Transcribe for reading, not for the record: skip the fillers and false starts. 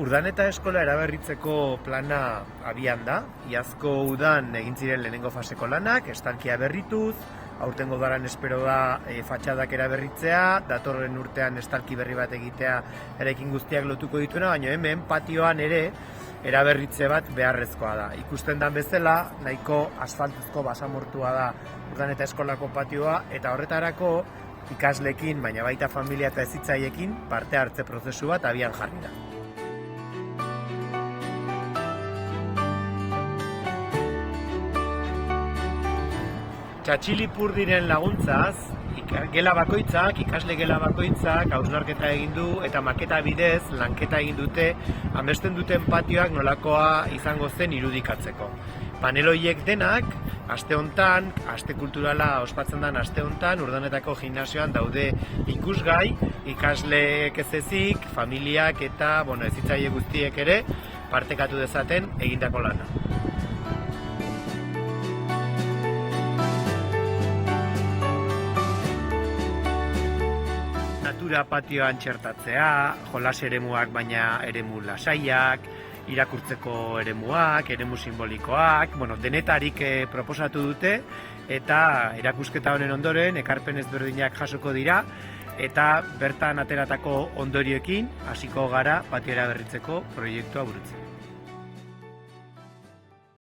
Urdaneta eskola eraberritzeko plana abian da. Iazko udan egin ziren lehenengo faseko lanak, estalkia berrituz, aurtengo udaran espero da fatxadak eraberritzea, datorren urtean estalki berri bat egitea eraikin guztiak lotuko dituena, baina hemen patioan ere eraberritze bat beharrezkoa da. Ikusten dan bezala, nahiko asfaltuzko basamortua da Urdaneta eskolako patioa, eta horretarako ikaslekin, baina baita familia eta hezitzaiekin parte hartze prozesu bat abian jarri da. Txatxilipur diren laguntzaz, ikasle gela bakoitzak hausnarketa egin du eta maketa bidez lanketa egin dute amesten duten patioak nolakoa izango zen irudikatzeko. Panel horiek denak, aste hontan, aste kulturala ospatzen den aste hontan, Urdanetako gimnasioan daude ikusgai, ikasleek ez ezik, familiak eta hezitzaile guztiek ere partekatu dezaten egindako lana. Natura patioan txertatzea, jolas eremuak baina eremu lasaiak, irakurtzeko eremuak, eremu simbolikoak, denetarik proposatu dute eta erakusketa honen ondoren ekarpen ezberdinak jasoko dira eta bertan ateratako ondorioekin hasiko gara patio eraberritzeko proiektua burutzen.